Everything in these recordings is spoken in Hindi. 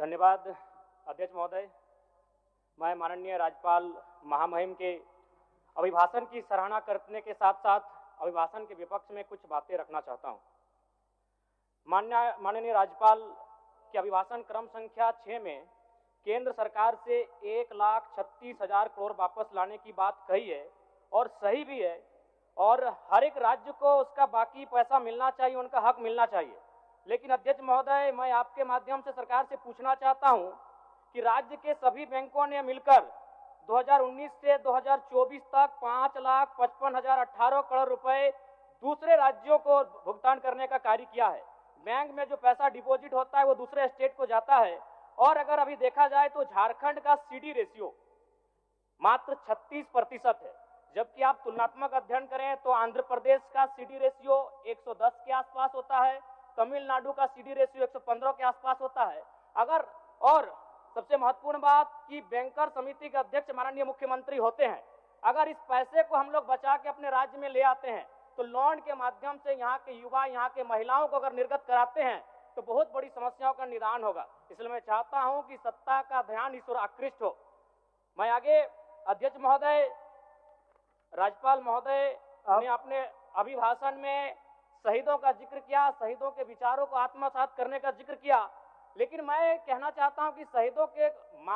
धन्यवाद अध्यक्ष महोदय। मैं माननीय राज्यपाल महामहिम के अभिभाषण की सराहना करने के साथ साथ अभिभाषण के विपक्ष में कुछ बातें रखना चाहता हूं। माननीय राज्यपाल के अभिभाषण क्रम संख्या 6 में केंद्र सरकार से 1,36,000 करोड़ वापस लाने की बात कही है और सही भी है, और हर एक राज्य को उसका बाकी पैसा मिलना चाहिए, उनका हक मिलना चाहिए। लेकिन अध्यक्ष महोदय, मैं आपके माध्यम से सरकार से पूछना चाहता हूं कि राज्य के सभी बैंकों ने मिलकर 2019 से 2024 तक 5,55,018 करोड़ रुपए दूसरे राज्यों को भुगतान करने का कार्य किया है। बैंक में जो पैसा डिपॉजिट होता है वो दूसरे स्टेट को जाता है, और अगर अभी देखा जाए तो झारखंड का सीडी रेशियो मात्र 36% है, जबकि आप तुलनात्मक अध्ययन करें तो आंध्र प्रदेश का सीडी रेशियो 110 के आसपास होता है, तमिलनाडु का सीडी रेशियो 115 के आसपास होता है। अगर और सबसे महत्वपूर्ण बात कि बैंकर समिति के अध्यक्ष माननीय मुख्यमंत्री होते हैं, अगर इस पैसे को हम लोग बचा के अपने राज्य में ले आते हैं तो लोन के माध्यम से यहाँ के युवा, यहाँ के महिलाओं को अगर निर्गत कराते हैं तो बहुत बड़ी समस्याओं का निदान होगा। इसलिए मैं चाहता हूं कि सत्ता का ध्यान इस ओर आकृष्ट हो। मैं आगे अध्यक्ष महोदय, राज्यपाल महोदय ने अपने अभिभाषण में शहीदों का जिक्र किया, शहीदों के विचारों को आत्मसात करने का जिक्र किया, लेकिन मैं कहना चाहता हूं कि शहीदों के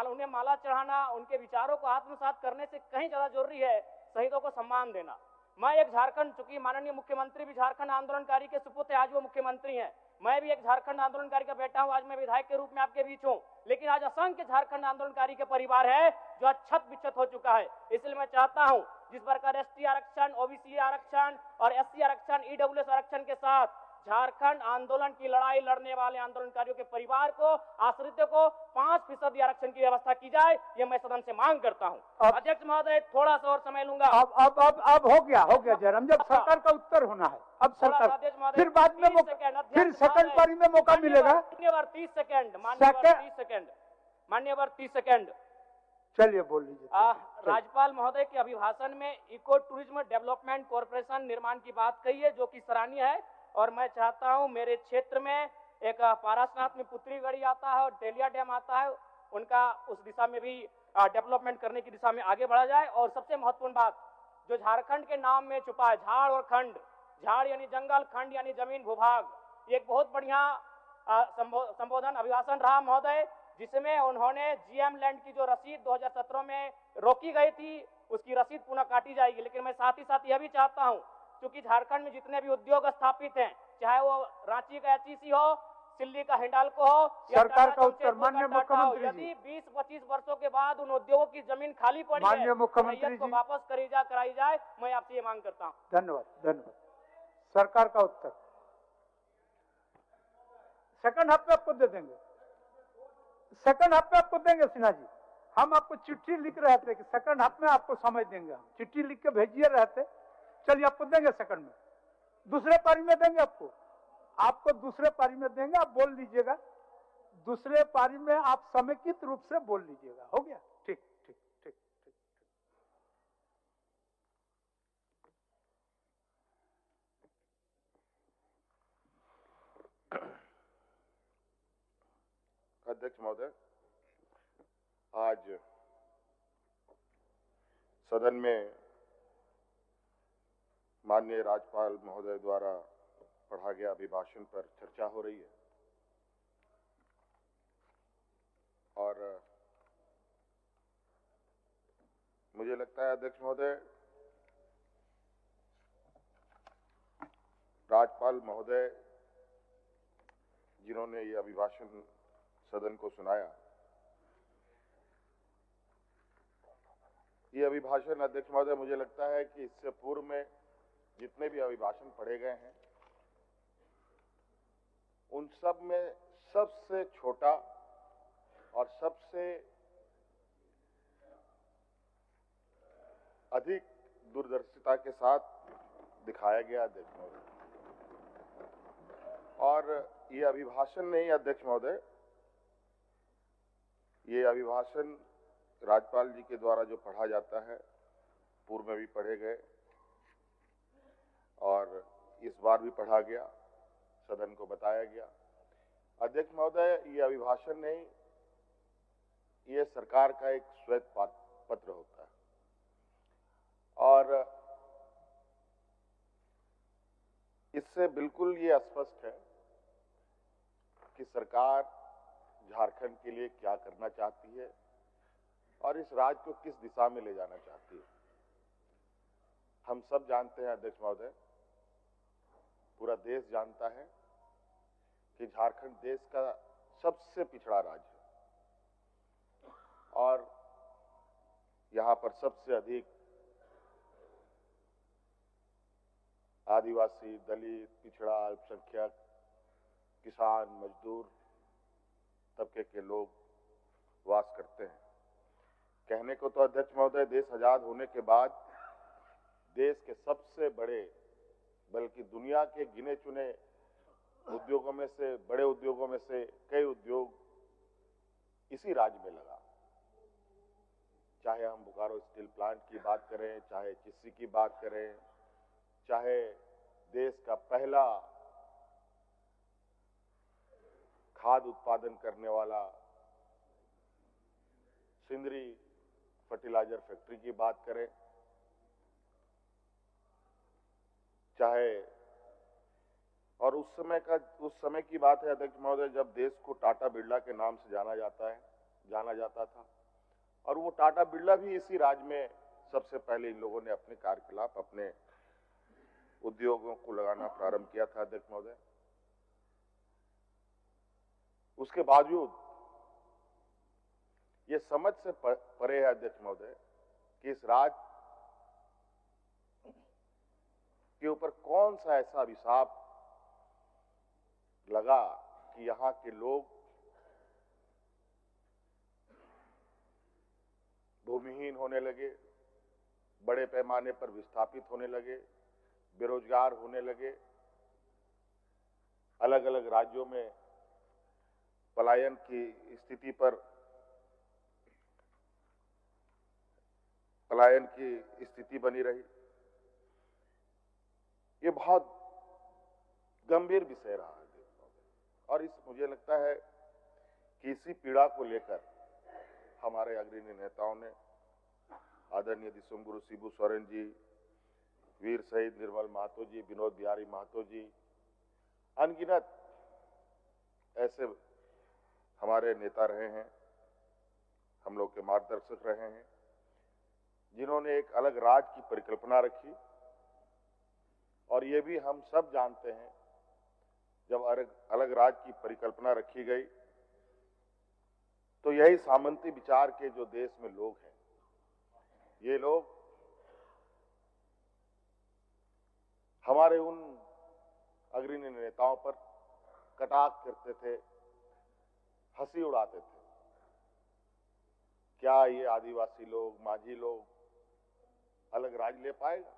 उन्हें माला चढ़ाना, उनके विचारों को आत्मसात करने से कहीं ज्यादा जरूरी है शहीदों को सम्मान देना। मैं एक झारखंड, चूंकि माननीय मुख्यमंत्री भी झारखंड आंदोलनकारी के सुपुत्र आज वो मुख्यमंत्री हैं, मैं भी एक झारखंड आंदोलनकारी का बेटा हूं, आज मैं विधायक के रूप में आपके बीच हूं, लेकिन आज असंख्य झारखंड आंदोलनकारी के परिवार है जो अक्षत विक्षत हो चुका है। इसलिए मैं चाहता हूं जिस प्रकार एसटी आरक्षण, ओबीसी आरक्षण और एससी आरक्षण, ईडब्ल्यूएस आरक्षण के साथ झारखंड आंदोलन की लड़ाई लड़ने वाले आंदोलनकारियों के परिवार को, आश्रितों को 5% आरक्षण की व्यवस्था की जाए, ये मैं सदन से मांग करता हूं। अध्यक्ष महोदय, थोड़ा सा और समय लूंगा। अब हो गया जयराम, जब सरकार का उत्तर होना है, अब सरकार फिर बाद में फिर सेकंड पारी में मौका मिलेगा। मान्यवर 30 सेकंड, मान्यवर 30 सेकंड। चलिए बोल लीजिए। राज्यपाल महोदय के अभिभाषण में इको टूरिज्म डेवलपमेंट कॉर्पोरेशन निर्माण की बात कही है, जो कि सराहनीय है, और मैं चाहता हूं मेरे क्षेत्र में एक पारासनाथ में पुत्री गढ़ी आता है और डेलिया डैम आता है, उनका उस दिशा में भी डेवलपमेंट करने की दिशा में आगे बढ़ा जाए। और सबसे महत्वपूर्ण बात जो झारखंड के नाम में छुपा है, झाड़ और खंड, झाड़ यानी जंगल, खंड यानी जमीन भूभाग, ये एक बहुत बढ़िया संबोधन अभिभाषण रहा महोदय, जिसमें उन्होंने जीएम लैंड की जो रसीद 2017 में रोकी गई थी उसकी रसीद पुनः काटी जाएगी। लेकिन मैं साथ ही साथ यह भी चाहता हूं, क्योंकि झारखंड में जितने भी उद्योग स्थापित हैं, चाहे वो रांची का एचईसी हो, दिल्ली का हिंडाल्को हो, सरकार का उत्तर माननीय मुख्यमंत्री जी, यदि 20-25 वर्षों के बाद उन उद्योगों की जमीन खाली पड़ी है, माननीय मुख्यमंत्री को वापस कराई जाए, मैं आपसे ये मांग करता हूँ। धन्यवाद। सरकार का उत्तर सेकंड हाफ में आपको दे देंगे, सेकंड हाफ में आपको देंगे। सिन्हा जी, हम आपको चिट्ठी लिख रहे थे कि सेकंड हाफ में आपको समय देंगे, हम चिट्ठी लिख के भेजिए रहे थे, चलिए आपको देंगे सेकंड में, दूसरे पारी में देंगे आपको दूसरे पारी में देंगे। आप बोल लीजिएगा, दूसरे पारी में आप समेकित रूप से बोल लीजिएगा। हो गया? ठीक। अध्यक्ष महोदय, आज सदन में माननीय राज्यपाल महोदय द्वारा पढ़ा गया अभिभाषण पर चर्चा हो रही है, और मुझे लगता है अध्यक्ष महोदय, राज्यपाल महोदय जिन्होंने ये अभिभाषण सदन को सुनाया, ये अभिभाषण अध्यक्ष महोदय मुझे लगता है कि इससे पूर्व में जितने भी अभिभाषण पढ़े गए हैं उन सब में सबसे छोटा और सबसे अधिक दूरदर्शिता के साथ दिखाया गया अध्यक्ष महोदय। और ये अभिभाषण नहीं अध्यक्ष महोदय, ये अभिभाषण राज्यपाल जी के द्वारा जो पढ़ा जाता है, पूर्व में भी पढ़े गए और इस बार भी पढ़ा गया, सदन को बताया गया। अध्यक्ष महोदय, ये अभिभाषण नहीं, ये सरकार का एक श्वेत पत्र होता है और इससे बिल्कुल ये स्पष्ट है कि सरकार झारखंड के लिए क्या करना चाहती है और इस राज्य को किस दिशा में ले जाना चाहती है। हम सब जानते हैं अध्यक्ष महोदय, पूरा देश जानता है कि झारखंड देश का सबसे पिछड़ा राज्य है और यहां पर सबसे अधिक आदिवासी, दलित, पिछड़ा, अल्पसंख्यक, किसान, मजदूर तबके के लोग वास करते हैं। कहने को तो अध्यक्ष महोदय देश आजाद होने के बाद देश के सबसे बड़े, बल्कि दुनिया के गिने चुने उद्योगों में से, बड़े उद्योगों में से कई उद्योग इसी राज्य में लगा। चाहे हम बोकारो स्टील प्लांट की बात करें, चाहे चिस्सी की बात करें, चाहे देश का पहला खाद उत्पादन करने वाला सिंदरी फर्टिलाइजर फैक्ट्री की बात करें, चाहे और उस समय की बात है अध्यक्ष महोदय जब देश को टाटा बिरला के नाम से जाना जाता था और वो टाटा बिरला भी इसी राज्य में सबसे पहले इन लोगों ने अपने कार्यकलाप, अपने उद्योगों को लगाना प्रारंभ किया था अध्यक्ष महोदय। उसके बावजूद ये समझ से परे है अध्यक्ष महोदय कि इस राज्य के ऊपर कौन सा ऐसा अभिशाप लगा कि यहां के लोग भूमिहीन होने लगे, बड़े पैमाने पर विस्थापित होने लगे, बेरोजगार होने लगे, अलग अलग राज्यों में पलायन की स्थिति बनी रही। ये बहुत गंभीर विषय रहा है और मुझे लगता है कि इसी पीड़ा को लेकर हमारे अग्रणी नेताओं ने, आदरणीय दिसुमगुरु शिबू सोरेन जी, वीर शहीद निर्मल महतो जी, विनोद बिहारी महतो जी, अनगिनत ऐसे हमारे नेता रहे हैं, हम लोग के मार्गदर्शक रहे हैं, जिन्होंने एक अलग राज्य की परिकल्पना रखी। और ये भी हम सब जानते हैं जब अलग राज्य की परिकल्पना रखी गई तो यही सामंती विचार के जो देश में लोग हैं, ये लोग हमारे उन अग्रणी नेताओं पर कटाक्ष करते थे, हंसी उड़ाते थे। क्या ये आदिवासी लोग, माझी लोग अलग राज्य ले पाएगा?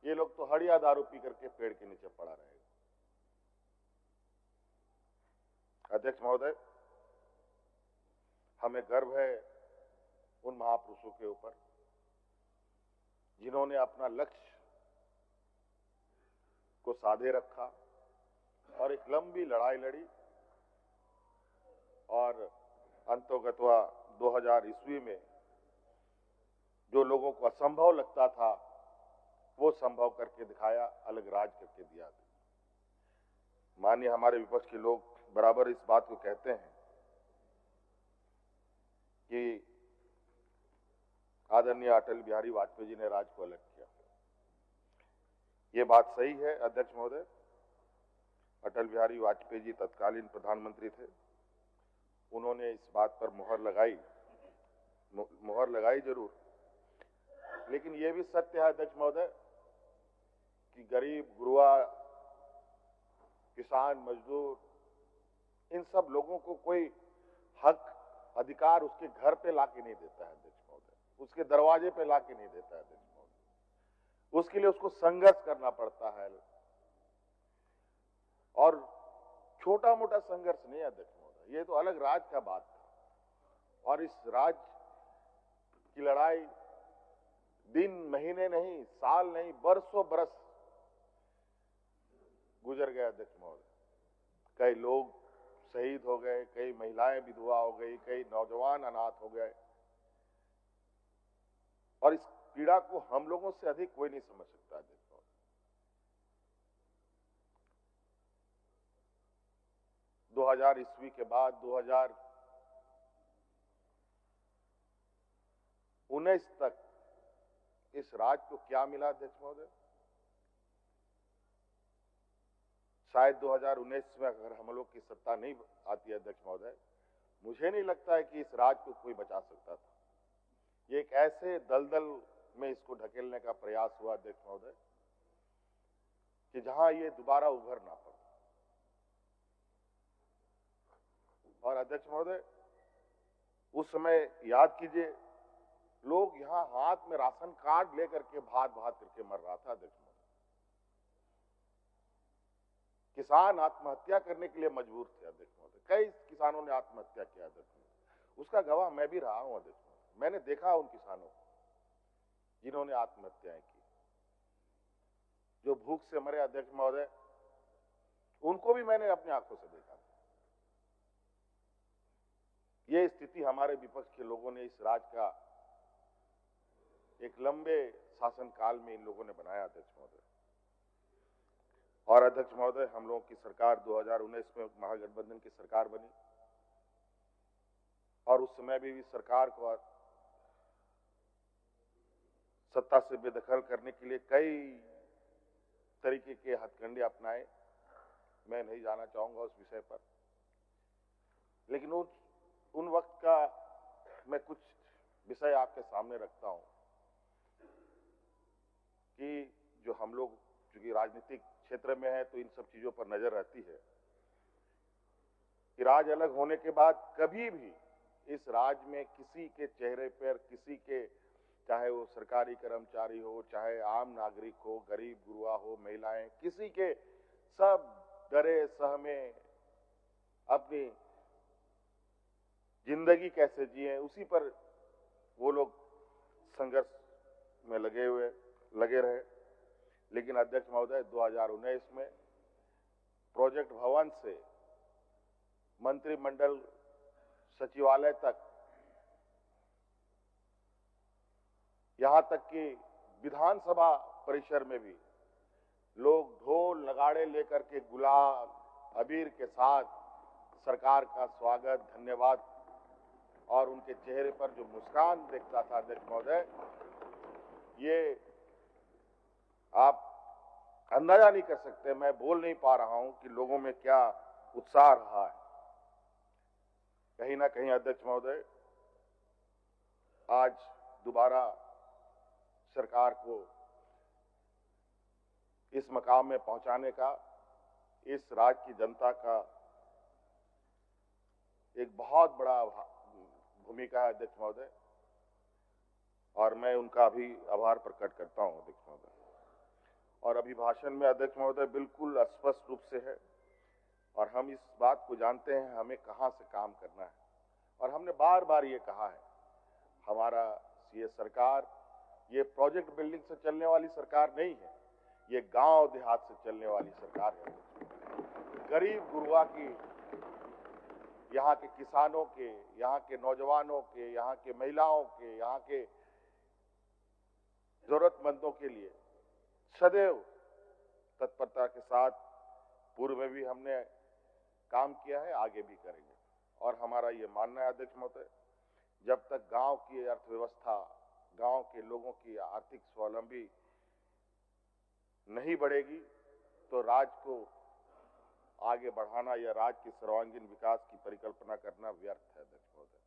ये लोग तो हड़िया दारू पी करके पेड़ के नीचे पड़ा रहेगा। अध्यक्ष महोदय, हमें गर्व है उन महापुरुषों के ऊपर जिन्होंने अपना लक्ष्य को साधे रखा और एक लंबी लड़ाई लड़ी और अंतोगत्वा 2000 ईस्वी में जो लोगों को असंभव लगता था वो संभव करके दिखाया, अलग राज करके दिया। माननीय हमारे विपक्ष के लोग बराबर इस बात को कहते हैं कि आदरणीय अटल बिहारी वाजपेयी जी ने राज्य को अलग किया। ये बात सही है अध्यक्ष महोदय। अटल बिहारी वाजपेयी जी तत्कालीन प्रधानमंत्री थे, उन्होंने इस बात पर मुहर लगाई जरूर, लेकिन यह भी सत्य है अध्यक्ष महोदय कि गरीब, गुरुआ, किसान, मजदूर, इन सब लोगों को कोई हक, अधिकार उसके घर पे लाके नहीं देता है अध्यक्ष महोदय, उसके दरवाजे पे लाके नहीं देता है अध्यक्ष महोदय। उसके लिए उसको संघर्ष करना पड़ता है और छोटा मोटा संघर्ष नहीं अध्यक्ष महोदय, ये तो अलग राज्य का बात था और इस राज्य की लड़ाई दिन, महीने नहीं, साल नहीं, बरसों बरस गुजर गए अध्यक्ष महोदय। कई लोग शहीद हो गए, कई महिलाएं विधवा हो गई, कई नौजवान अनाथ हो गए, और इस पीड़ा को हम लोगों से अधिक कोई नहीं समझ सकता। देखो, 2000 ईस्वी के बाद 2019 तक इस राज्य को क्या मिला अध्यक्ष महोदय? शायद 2019 में अगर हम लोग की सत्ता नहीं आती अध्यक्ष महोदय, मुझे नहीं लगता है कि इस राज्य को कोई बचा सकता था। ये एक ऐसे दलदल में इसको ढकेलने का प्रयास हुआ अध्यक्ष महोदय कि जहां ये दोबारा उभर ना पाए। और अध्यक्ष महोदय, उस समय याद कीजिए, लोग यहां हाथ में राशन कार्ड लेकर के भात भात करके मर रहा था अध्यक्ष महोदय। किसान आत्महत्या करने के लिए मजबूर थे अध्यक्ष महोदय। कई किसानों ने आत्महत्या किया अध्यक्ष महोदय, उसका गवाह मैं भी रहा हूं अध्यक्ष महोदय। मैंने देखा उन किसानों को जिन्होंने आत्महत्याएं की, जो भूख से मरे अध्यक्ष महोदय, उनको भी मैंने अपनी आंखों से देखा। ये स्थिति हमारे विपक्ष के लोगों ने इस राज्य का एक लंबे शासनकाल में इन लोगों ने बनाया अध्यक्ष महोदय। और अध्यक्ष महोदय, हम लोगों की सरकार 2019 में महागठबंधन की सरकार बनी, और उस समय भी सरकार को सत्ता से बेदखल करने के लिए कई तरीके के हथकंडे अपनाए। मैं नहीं जाना चाहूंगा उस विषय पर, लेकिन उन वक्त का मैं कुछ विषय आपके सामने रखता हूं कि जो हम लोग चूंकि राजनीतिक क्षेत्र में है तो इन सब चीजों पर नजर रहती है कि राज्य अलग होने के बाद कभी भी इस राज्य में किसी के चेहरे पर, किसी के, चाहे वो सरकारी कर्मचारी हो, चाहे आम नागरिक हो, गरीब गुरुआ हो, महिलाएं, किसी के, सब डरे सहमे अपनी जिंदगी कैसे जिए उसी पर वो लोग संघर्ष में लगे रहे। लेकिन अध्यक्ष महोदय, 2019 में प्रोजेक्ट भवन से मंत्रिमंडल सचिवालय तक, यहां तक कि विधानसभा परिसर में भी लोग ढोल नगाड़े लेकर के गुलाल अबीर के साथ सरकार का स्वागत, धन्यवाद, और उनके चेहरे पर जो मुस्कान देखता था अध्यक्ष महोदय, ये आप अंदाजा नहीं कर सकते। मैं बोल नहीं पा रहा हूं कि लोगों में क्या उत्साह रहा है। कहीं ना कहीं अध्यक्ष महोदय, आज दोबारा सरकार को इस मकाम में पहुंचाने का इस राज्य की जनता का एक बहुत बड़ा भूमिका है अध्यक्ष महोदय, और मैं उनका भी आभार प्रकट करता हूं अध्यक्ष महोदय। और अभिभाषण में अध्यक्ष महोदय बिल्कुल स्पष्ट रूप से है, और हम इस बात को जानते हैं हमें कहां से काम करना है, और हमने बार बार ये कहा है, हमारा ये सरकार ये प्रोजेक्ट बिल्डिंग से चलने वाली सरकार नहीं है, ये गांव देहात से चलने वाली सरकार है। गरीब गुरुआ की, यहाँ के किसानों के, यहाँ के नौजवानों के, यहाँ के महिलाओं के, यहाँ के जरूरतमंदों के लिए सदैव तत्परता के साथ पूर्व में भी हमने काम किया है, आगे भी करेंगे। और हमारा ये मानना है अध्यक्ष महोदय, जब तक गांव की अर्थव्यवस्था, गांव के लोगों की आर्थिक स्वावलंबी नहीं बढ़ेगी तो राज्य को आगे बढ़ाना या राज्य के सर्वांगीण विकास की परिकल्पना करना व्यर्थ है अध्यक्ष महोदय।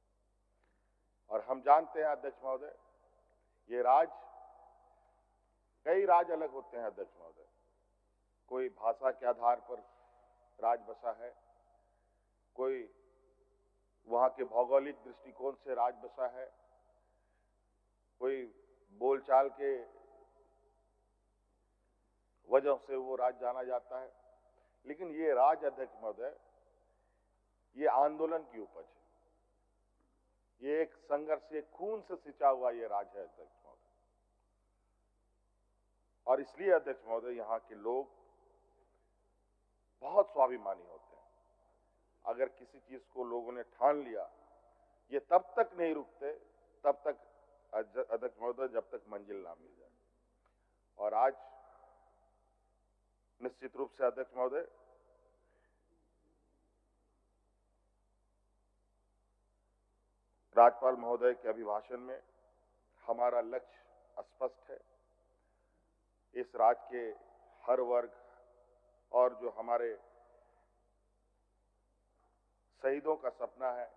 और हम जानते हैं अध्यक्ष महोदय, ये राज्य, कई राज्य अलग होते हैं अध्यक्ष महोदय। कोई भाषा के आधार पर राज्य बसा है, कोई वहां के भौगोलिक दृष्टिकोण से राज्य बसा है, कोई बोलचाल के वजह से वो राज्य जाना जाता है। लेकिन ये राज्य अध्यक्ष महोदय, ये आंदोलन की उपज है, ये एक संघर्ष, एक खून से सिंचा हुआ ये राज्य है अध्यक्ष महोदय। और इसलिए अध्यक्ष महोदय, यहाँ के लोग बहुत स्वाभिमानी होते हैं। अगर किसी चीज को लोगों ने ठान लिया, ये तब तक नहीं रुकते, तब तक अध्यक्ष महोदय, जब तक मंजिल ना मिल जाए। और आज निश्चित रूप से अध्यक्ष महोदय, राज्यपाल महोदय के अभिभाषण में हमारा लक्ष्य स्पष्ट है। इस राज्य के हर वर्ग और जो हमारे शहीदों का सपना है,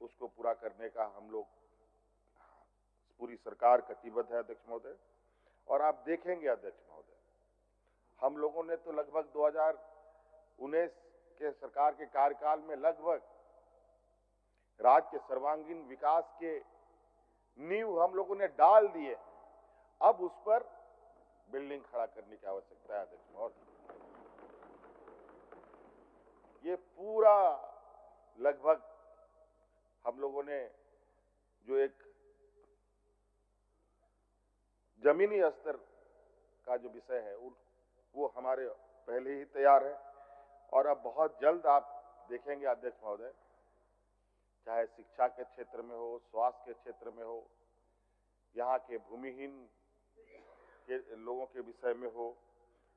उसको पूरा करने का हम लोग, पूरी सरकार कटिबद्ध है अध्यक्ष महोदय। और आप देखेंगे अध्यक्ष महोदय, हम लोगों ने तो लगभग 2019 के सरकार के कार्यकाल में लगभग राज्य के सर्वांगीण विकास के नींव हम लोगों ने डाल दिए। अब उस पर बिल्डिंग खड़ा करने की आवश्यकता है अध्यक्ष महोदय। ये पूरा लगभग हम लोगों ने जो एक जमीनी स्तर का जो विषय है वो हमारे पहले ही तैयार है। और अब बहुत जल्द आप देखेंगे अध्यक्ष महोदय, चाहे शिक्षा के क्षेत्र में हो, स्वास्थ्य के क्षेत्र में हो, यहाँ के भूमिहीन के लोगों के विषय में हो,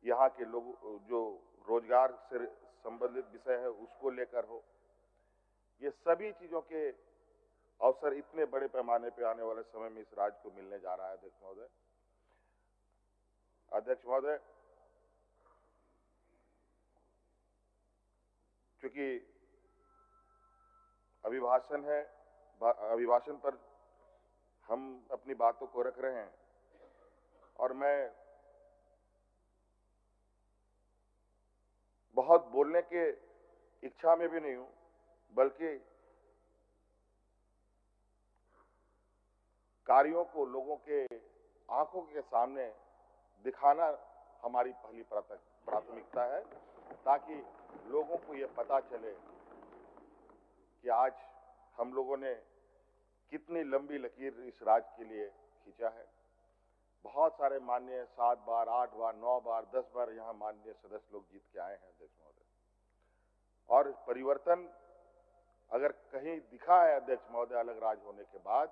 यहाँ के लोग जो रोजगार से संबंधित विषय है उसको लेकर हो, ये सभी चीजों के अवसर इतने बड़े पैमाने पे आने वाले समय में इस राज्य को मिलने जा रहा है अध्यक्ष महोदय। अध्यक्ष महोदय, चूंकि अभिभाषण है, अभिभाषण पर हम अपनी बातों को रख रहे हैं, और मैं बहुत बोलने के इच्छा में भी नहीं हूं, बल्कि कार्यों को लोगों के आंखों के सामने दिखाना हमारी पहली प्राथमिकता है, ताकि लोगों को ये पता चले कि आज हम लोगों ने कितनी लंबी लकीर इस राज्य के लिए खींचा है। बहुत सारे माननीय 7 बार, 8 बार, 9 बार, 10 बार यहाँ माननीय सदस्य लोग जीत के आए हैं अध्यक्ष महोदय। और परिवर्तन अगर कहीं दिखा है अध्यक्ष महोदय अलग राज्य होने के बाद,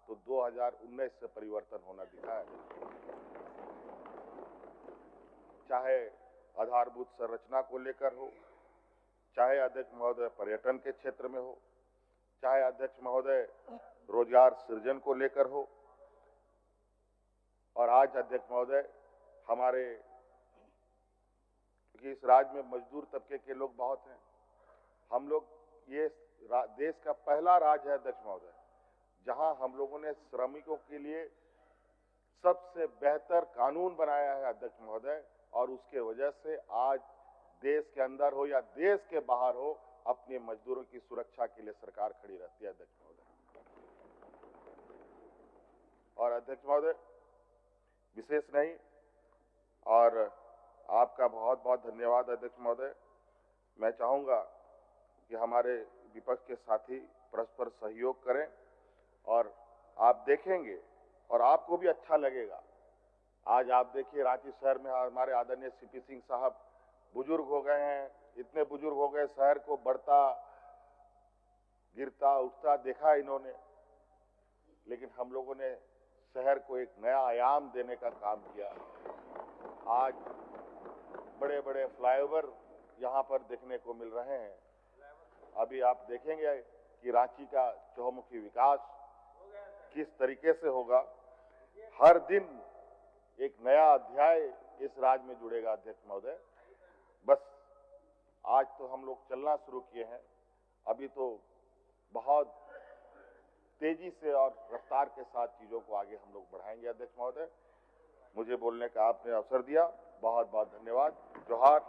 तो 2019 से परिवर्तन होना दिखा है। चाहे आधारभूत संरचना को लेकर हो, चाहे अध्यक्ष महोदय पर्यटन के क्षेत्र में हो, चाहे अध्यक्ष महोदय रोजगार सृजन को लेकर हो, और आज अध्यक्ष महोदय हमारे, क्योंकि इस राज्य में मजदूर तबके के लोग बहुत हैं, हम लोग ये देश का पहला राज्य है अध्यक्ष महोदय जहां हम लोगों ने श्रमिकों के लिए सबसे बेहतर कानून बनाया है अध्यक्ष महोदय। और उसके वजह से आज देश के अंदर हो या देश के बाहर हो, अपने मजदूरों की सुरक्षा के लिए सरकार खड़ी रहती है अध्यक्ष महोदय। और अध्यक्ष महोदय विशेष नहीं, और आपका बहुत बहुत धन्यवाद अध्यक्ष महोदय। मैं चाहूंगा कि हमारे विपक्ष के साथी परस्पर सहयोग करें, और आप देखेंगे और आपको भी अच्छा लगेगा। आज आप देखिए रांची शहर में हमारे आदरणीय सीपी सिंह साहब बुजुर्ग हो गए हैं, इतने बुजुर्ग हो गए, शहर को बढ़ता गिरता उठता देखा इन्होंने, लेकिन हम लोगों ने शहर को एक नया आयाम देने का काम किया। आज बड़े बड़े फ्लाईओवर यहाँ पर देखने को मिल रहे हैं। अभी आप देखेंगे कि रांची का चहुमुखी विकास किस तरीके से होगा। हर दिन एक नया अध्याय इस राज्य में जुड़ेगा अध्यक्ष महोदय। बस आज तो हम लोग चलना शुरू किए हैं, अभी तो बहुत तेजी से और रफ्तार के साथ चीजों को आगे हम लोग बढ़ाएंगे अध्यक्ष महोदय। मुझे बोलने का आपने अवसर दिया, बहुत बहुत धन्यवाद। जोहार।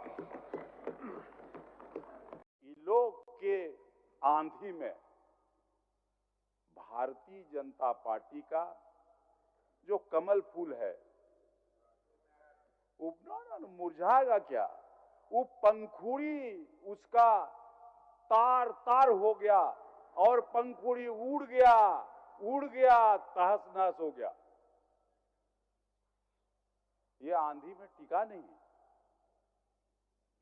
लोग के आंधी में भारतीय जनता पार्टी का जो कमल फूल है वो मुरझाएगा क्या? वो पंखुड़ी उसका तार तार हो गया और पंखुड़ी उड़ गया तहस नहस हो गया। ये आंधी में टिका नहीं है।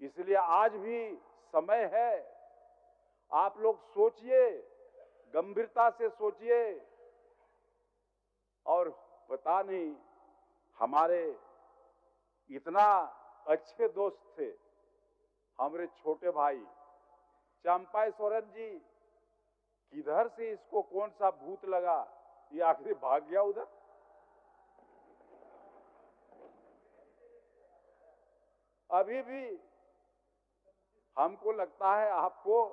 इसलिए आज भी समय है आप लोग सोचिए, गंभीरता से सोचिए। और पता नहीं, हमारे इतना अच्छे दोस्त थे हमारे छोटे भाई चंपाई सोरेन जी, किधर से इसको कौन सा भूत लगा, ये आखिर भाग गया उधर। अभी भी हमको लगता है आपको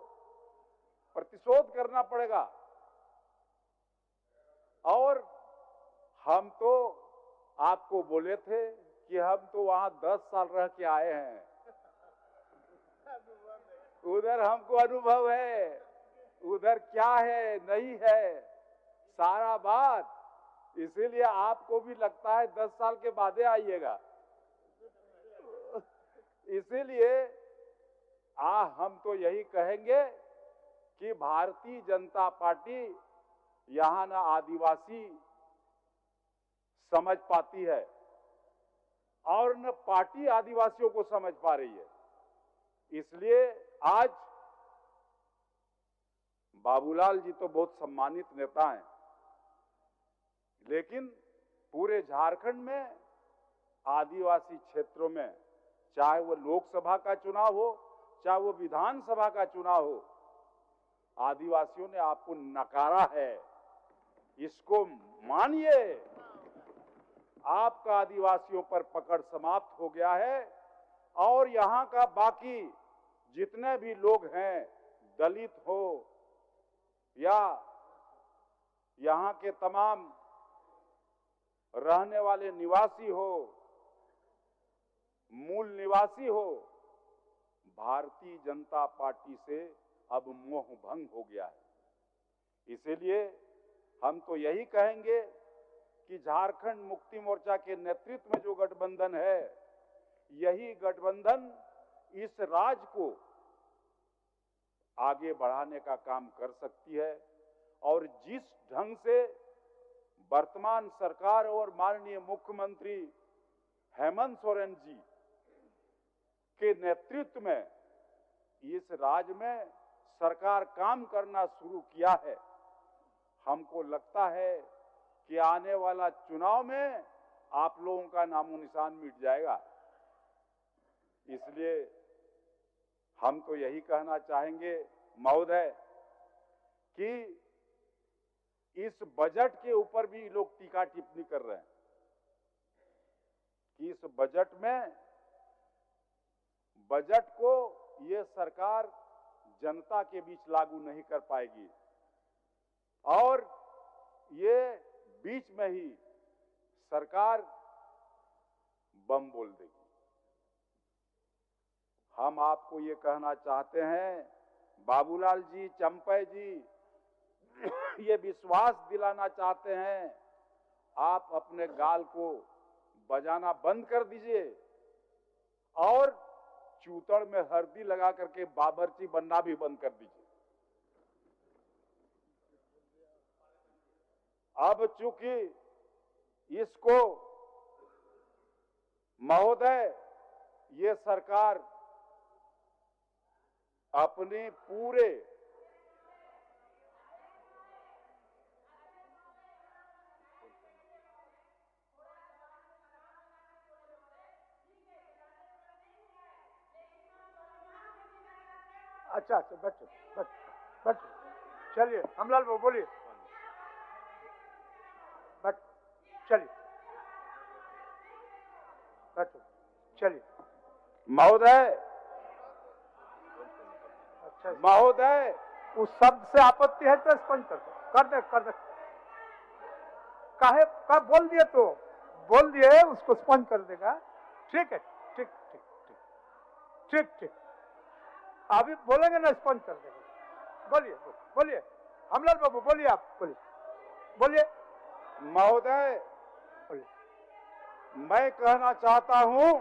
प्रतिशोध करना पड़ेगा। और हम तो आपको बोले थे कि हम तो वहां 10 साल रह के आए हैं, उधर हमको अनुभव है, उधर क्या है नहीं है सारा बात, इसीलिए आपको भी लगता है 10 साल के बाद आइएगा। इसीलिए हम तो यही कहेंगे कि भारतीय जनता पार्टी यहां ना आदिवासी समझ पाती है और न पार्टी आदिवासियों को समझ पा रही है। इसलिए आज बाबूलाल जी तो बहुत सम्मानित नेता हैं, लेकिन पूरे झारखंड में आदिवासी क्षेत्रों में, चाहे वो लोकसभा का चुनाव हो चाहे वो विधानसभा का चुनाव हो, आदिवासियों ने आपको नकारा है। इसको मानिए, आपका आदिवासियों पर पकड़ समाप्त हो गया है। और यहां का बाकी जितने भी लोग हैं, दलित हो या यहां के तमाम रहने वाले निवासी हो, मूल निवासी हो, भारतीय जनता पार्टी से अब मोह भंग हो गया है। इसीलिए हम तो यही कहेंगे कि झारखंड मुक्ति मोर्चा के नेतृत्व में जो गठबंधन है, यही गठबंधन इस राज्य को आगे बढ़ाने का काम कर सकती है। और जिस ढंग से वर्तमान सरकार और माननीय मुख्यमंत्री हेमंत सोरेन जी के नेतृत्व में इस राज्य में सरकार काम करना शुरू किया है, हमको लगता है कि आने वाला चुनाव में आप लोगों का नामो निशान मिट जाएगा। इसलिए हम तो यही कहना चाहेंगे महोदय कि इस बजट के ऊपर भी लोग टीका टिप्पणी कर रहे हैं कि इस बजट को ये सरकार जनता के बीच लागू नहीं कर पाएगी और ये बीच में ही सरकार बम बोल देगी। हम आपको ये कहना चाहते हैं, बाबूलाल जी, चंपै जी, ये विश्वास दिलाना चाहते हैं, आप अपने गाल को बजाना बंद कर दीजिए और चूतड़ में हल्दी लगा करके बाबरची बनना भी बंद कर दीजिए। अब चूंकि इसको महोदय ये सरकार अपने पूरे अच्छा बैठो, चलिए हमलाल बाबू बोलिए, चलिए बैठो, चलिए महोदय। अच्छा महोदय, उस शब्द से आपत्ति है तो स्पंज कर दे काहे का बोल दिए तो बोल दिए, उसको स्पंज कर देगा। ठीक है, ठीक ठीक ठीक ठीक ठीक, अभी बोलेंगे ना स्पंज कर देगा। बोलिए हमलाल बाबू बोलिए, आप बोलिए महोदय, मैं कहना चाहता हूं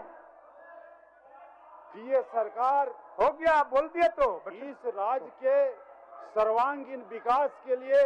कि ये सरकार हो गया, बोल दिए तो इस राज्य के सर्वांगीण विकास के लिए